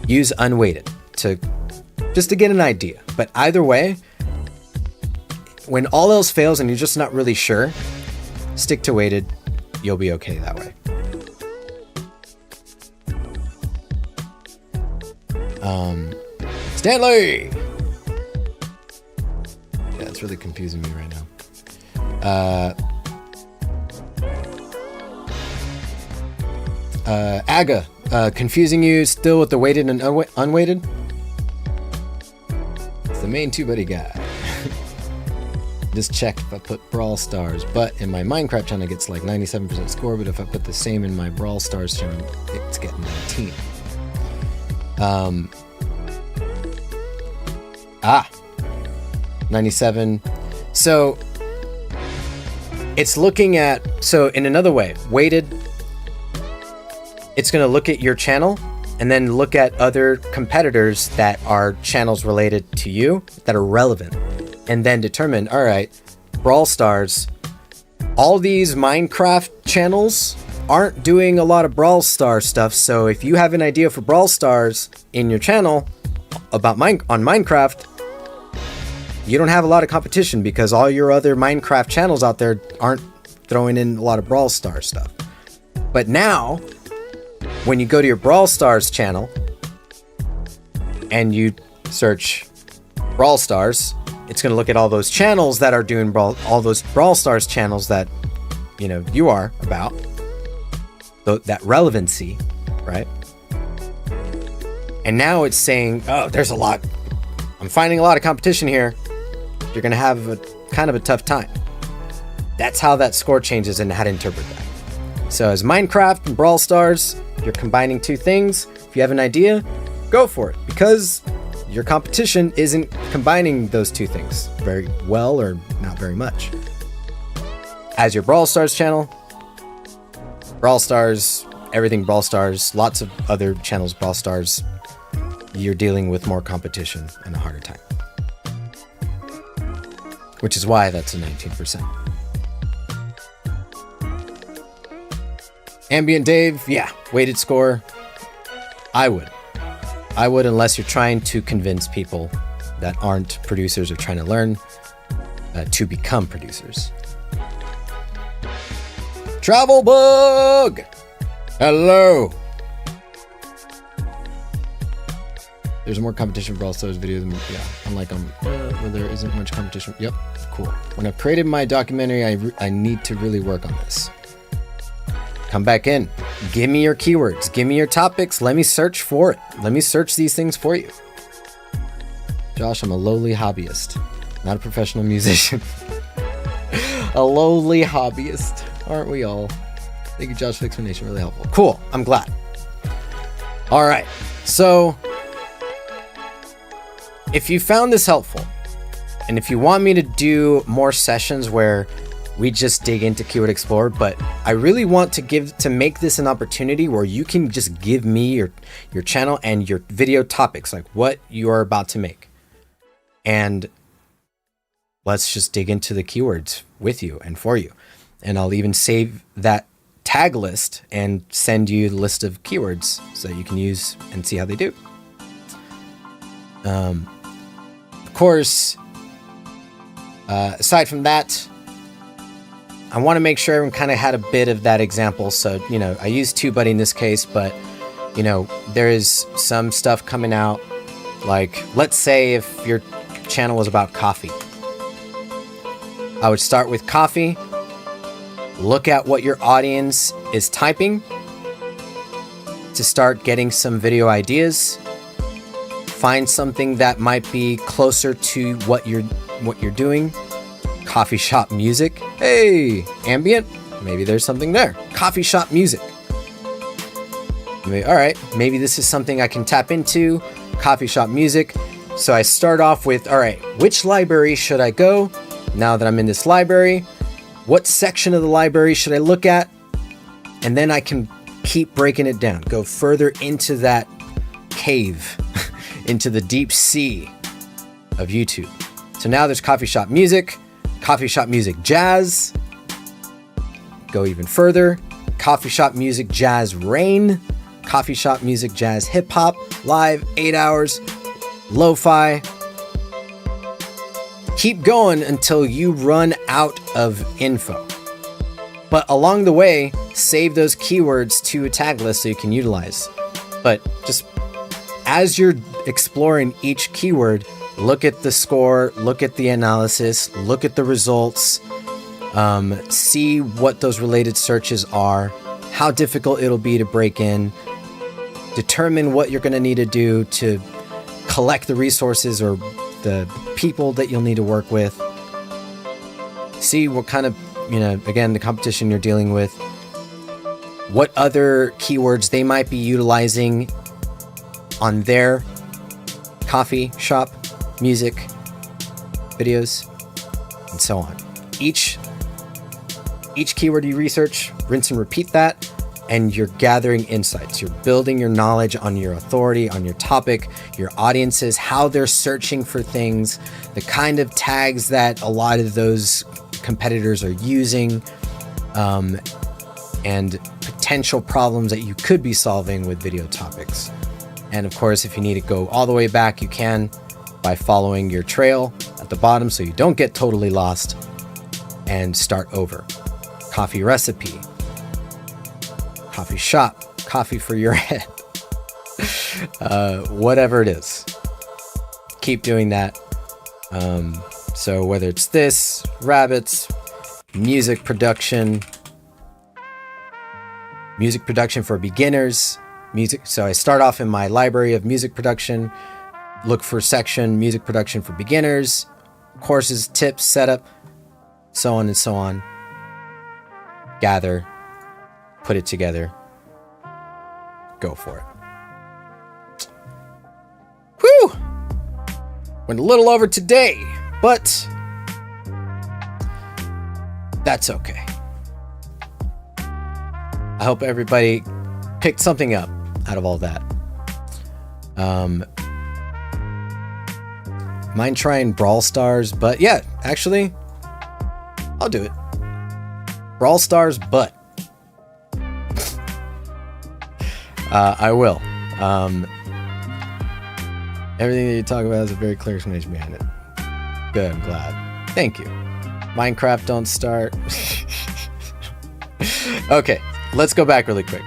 use unweighted just to get an idea. But either way, when all else fails and you're just not really sure, stick to weighted. You'll be okay that way. Stanley! Yeah, it's really confusing me right now. Aga, confusing you still with the weighted and unweighted? It's the main TubeBuddy guy. Just check if I put Brawl Stars, but in my Minecraft channel it gets like 97% score, but if I put the same in my Brawl Stars channel, it's getting 19. 97. So it's looking at, so in another way, weighted, it's going to look at your channel and then look at other competitors that are channels related to you that are relevant, and then determine, all right, Brawl Stars, all these Minecraft channels aren't doing a lot of Brawl Stars stuff. So if you have an idea for Brawl Stars in your channel about on Minecraft, you don't have a lot of competition because all your other Minecraft channels out there aren't throwing in a lot of Brawl Stars stuff. But now, when you go to your Brawl Stars channel and you search Brawl Stars, it's going to look at all those channels that are doing all those Brawl Stars channels that, you are about, that relevancy, right? And now it's saying, oh, there's a lot. I'm finding a lot of competition here. You're going to have a kind of a tough time. That's how that score changes and how to interpret that. So as Minecraft and Brawl Stars, you're combining two things. If you have an idea, go for it, because your competition isn't combining those two things very well, or not very much. As your Brawl Stars channel, Brawl Stars, everything Brawl Stars, lots of other channels Brawl Stars, you're dealing with more competition and a harder time. Which is why that's a 19%. Ambient Dave, yeah, weighted score. I would, unless you're trying to convince people that aren't producers or trying to learn to become producers. Travel Bug! Hello! There's more competition for Brawl Stars videos than, unlike where there isn't much competition. Yep, cool. When I've created my documentary, I need to really work on this. Come back in. Give me your keywords. Give me your topics. Let me search for it. Let me search these things for you. Josh, I'm a lowly hobbyist, not a professional musician. A lowly hobbyist. Aren't we all? Thank you, Josh, for the explanation. Really helpful. Cool. I'm glad. All right. So, if you found this helpful, and if you want me to do more sessions where we just dig into Keyword Explorer, but I really want to make this an opportunity where you can just give me your channel and your video topics, like what you are about to make. And let's just dig into the keywords with you and for you. And I'll even save that tag list and send you the list of keywords so that you can use and see how they do. Of course, aside from that, I want to make sure everyone kind of had a bit of that example. So, I use TubeBuddy in this case, but, there is some stuff coming out. Like, let's say if your channel was about coffee. I would start with coffee, look at what your audience is typing to start getting some video ideas. Find something that might be closer to what you're doing. Coffee shop music. Hey, ambient. Maybe there's something there. Coffee shop music. All right, maybe this is something I can tap into, coffee shop music. So I start off with, all right, which library should I go? Now that I'm in this library, what section of the library should I look at? And then I can keep breaking it down, go further into that cave, into the deep sea of YouTube. So now there's coffee shop music jazz, go even further, coffee shop music jazz rain, coffee shop music jazz hip hop, live 8 hours, lo-fi. Keep going until you run out of info. But along the way, save those keywords to a tag list so you can utilize. But just as you're exploring each keyword, look at the score, look at the analysis, look at the results, see what those related searches are, how difficult it'll be to break in, determine what you're going to need to do to collect the resources or the people that you'll need to work with. See what kind of, again, the competition you're dealing with, what other keywords they might be utilizing on their coffee shop music videos, and so on. Each keyword you research, rinse and repeat that, and you're gathering insights. You're building your knowledge on your authority, on your topic, your audiences, how they're searching for things, the kind of tags that a lot of those competitors are using, and potential problems that you could be solving with video topics. And of course, if you need to go all the way back, you can by following your trail at the bottom so you don't get totally lost and start over. Coffee recipe, coffee shop, coffee for your head, whatever it is. Keep doing that. So whether it's this, rabbits, music production for beginners, so I start off in my library of music production, look for section, music production for beginners, courses, tips, setup, so on and so on. Gather, put it together, go for it. Whew! Went a little over today, but that's okay. I hope everybody picked something up out of all that. Mind trying Brawl Stars, but yeah, actually, I'll do it. Brawl Stars, but I will. Everything that you talk about has a very clear explanation behind it. Good, I'm glad. Thank you. Minecraft, don't start. Okay, let's go back really quick.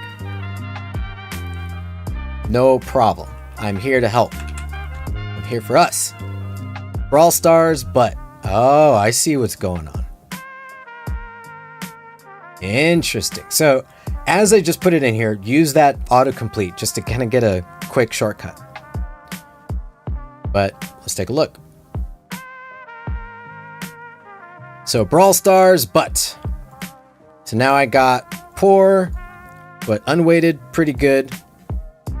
No problem. I'm here to help. I'm here for us. Brawl Stars, but... Oh, I see what's going on. Interesting. So, as I just put it in here, use that autocomplete just to kind of get a quick shortcut. But let's take a look. So, Brawl Stars, but... So now I got poor, but unweighted, pretty good.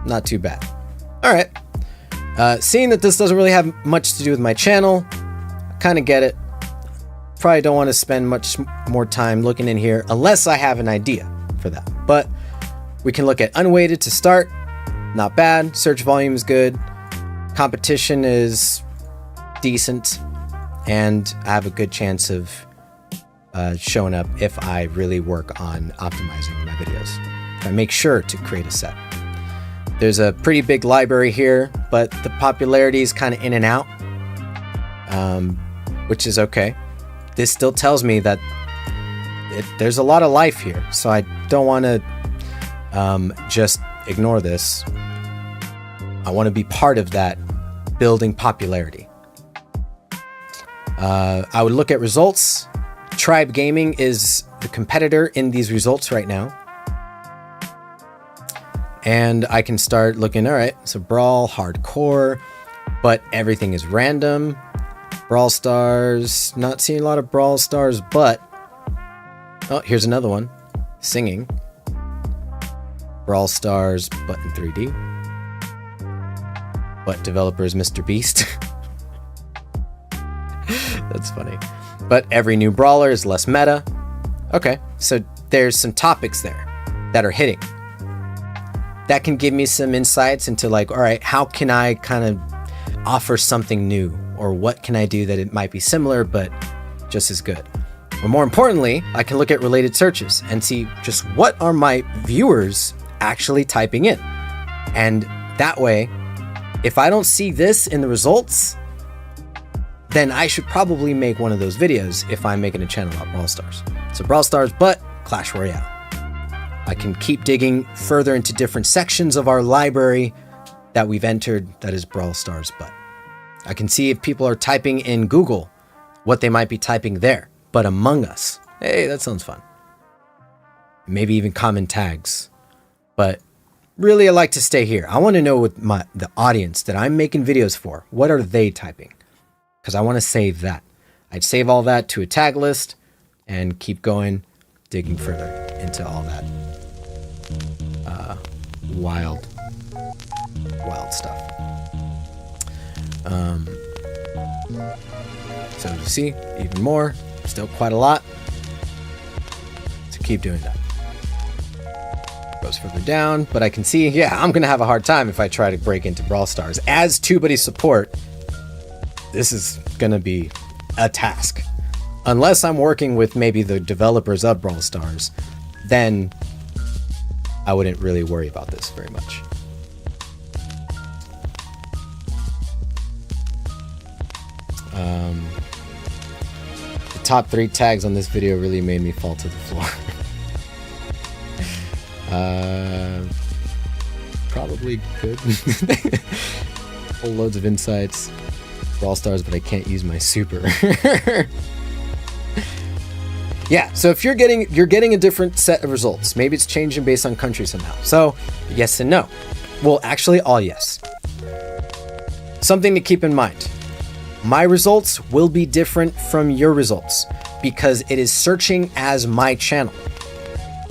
Not too bad. All right. Seeing that this doesn't really have much to do with my channel, I kind of get it. Probably don't want to spend much more time looking in here unless I have an idea for that. But we can look at unweighted to start. Not bad. Search volume is good. Competition is decent. And I have a good chance of showing up if I really work on optimizing my videos. If I make sure to create a set. There's a pretty big library here, but the popularity is kind of in and out, which is okay. This still tells me that there's a lot of life here, so I don't want to just ignore this. I want to be part of that building popularity. I would look at results. Tribe Gaming is the competitor in these results right now. And I can start looking, all right, so Brawl, Hardcore, but everything is random. Brawl Stars, not seeing a lot of Brawl Stars, but, oh, here's another one, singing. Brawl Stars, but in 3D. But developer is Mr. Beast. That's funny. But every new brawler is less meta. Okay, so there's some topics there that are hitting. That can give me some insights into like, all right, how can I kind of offer something new? Or what can I do that it might be similar, but just as good? But more importantly, I can look at related searches and see just what are my viewers actually typing in. And that way, if I don't see this in the results, then I should probably make one of those videos if I'm making a channel about Brawl Stars. So Brawl Stars, but Clash Royale. I can keep digging further into different sections of our library that we've entered that is Brawl Stars, but I can see if people are typing in Google, what they might be typing there. But Among Us, hey, that sounds fun. Maybe even common tags. But really, I like to stay here. I want to know what the audience that I'm making videos for, what are they typing? Because I want to save that. I'd save all that to a tag list and keep going, digging further into all that wild stuff. So you see, even more, still quite a lot. So keep doing that. Goes further down, but I can see, yeah, I'm gonna have a hard time if I try to break into Brawl Stars. As TubeBuddy support, this is gonna be a task. Unless I'm working with maybe the developers of Brawl Stars, then I wouldn't really worry about this very much. The top 3 tags on this video really made me fall to the floor. Probably good. Whole loads of insights. Brawl Stars, but I can't use my super. Yeah, so if you're getting a different set of results, maybe it's changing based on country somehow. So yes and no. Well, actually all yes. Something to keep in mind. My results will be different from your results because it is searching as my channel.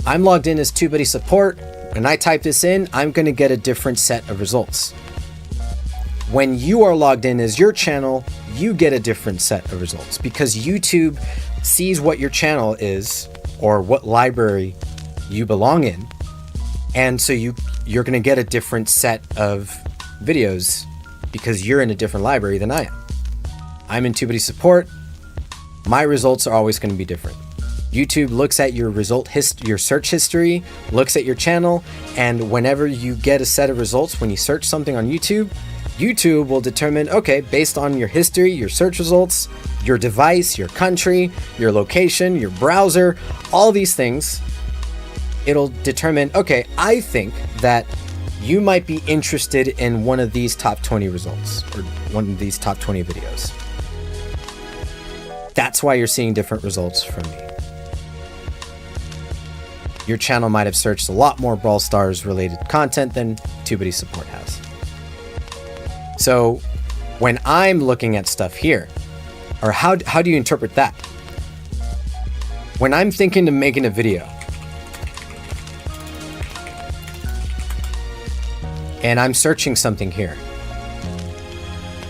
I'm logged in as TubeBuddy support. When I type this in, I'm going to get a different set of results. When you are logged in as your channel, you get a different set of results because YouTube sees what your channel is or what library you belong in. And so you're going to get a different set of videos because you're in a different library than I am. I'm in TubeBuddy support. My results are always going to be different. YouTube looks at your your search history, looks at your channel, and whenever you get a set of results, when you search something on YouTube, YouTube will determine, okay, based on your history, your search results, your device, your country, your location, your browser, all these things, it'll determine, okay, I think that you might be interested in one of these top 20 results or one of these top 20 videos. That's why you're seeing different results from me. Your channel might have searched a lot more Brawl Stars related content than TubeBuddy support has. So when I'm looking at stuff here, or how do you interpret that? When I'm thinking of making a video and I'm searching something here,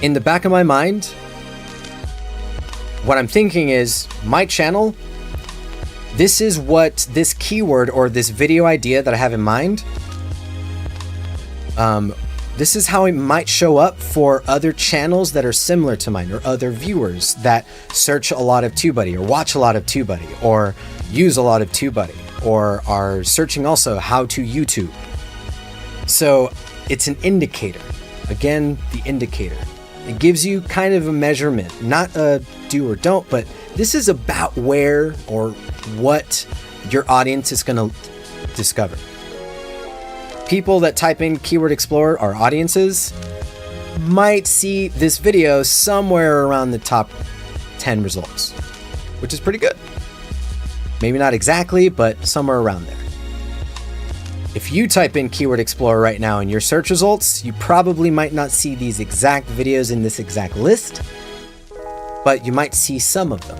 in the back of my mind, what I'm thinking is my channel, this is what this keyword or this video idea that I have in mind, this is how it might show up for other channels that are similar to mine or other viewers that search a lot of TubeBuddy or watch a lot of TubeBuddy or use a lot of TubeBuddy or are searching also how to YouTube. So it's an indicator. Again, the indicator. It gives you kind of a measurement, not a do or don't, but this is about where or what your audience is going to discover. People that type in Keyword Explorer, our audiences, might see this video somewhere around the top 10 results, which is pretty good. Maybe not exactly, but somewhere around there. If you type in Keyword Explorer right now in your search results, you probably might not see these exact videos in this exact list, but you might see some of them.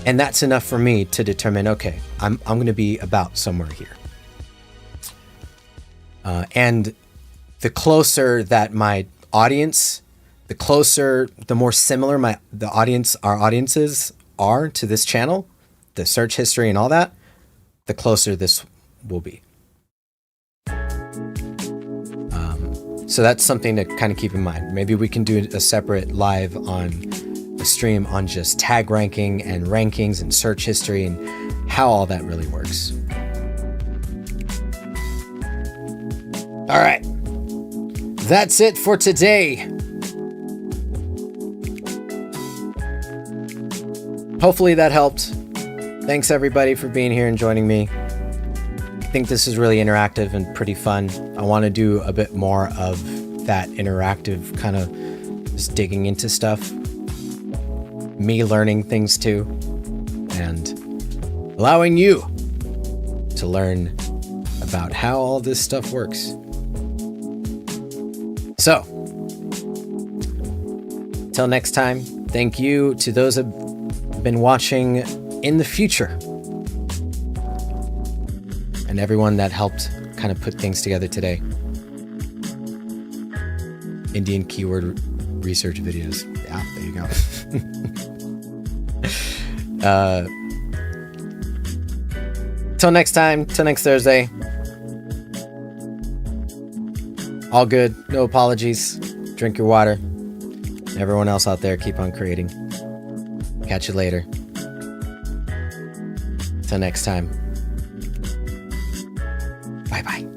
And that's enough for me to determine, okay, I'm going to be about somewhere here. And the closer that my audience, the more similar our audiences are to this channel, the search history and all that, the closer this will be. So that's something to kind of keep in mind. Maybe we can do a separate live on a stream on just tag ranking and rankings and search history and how all that really works. All right. That's it for today. Hopefully that helped. Thanks everybody for being here and joining me. I think this is really interactive and pretty fun. I want to do a bit more of that interactive kind of just digging into stuff. Me learning things too. And allowing you to learn about how all this stuff works. So, till next time, thank you to those that have been watching in the future. And everyone that helped kind of put things together today. Indian keyword research videos. Yeah, there you go. Till next time, till next Thursday. All good, no apologies. Drink your water. Everyone else out there, keep on creating. Catch you later. Till next time. Bye-bye.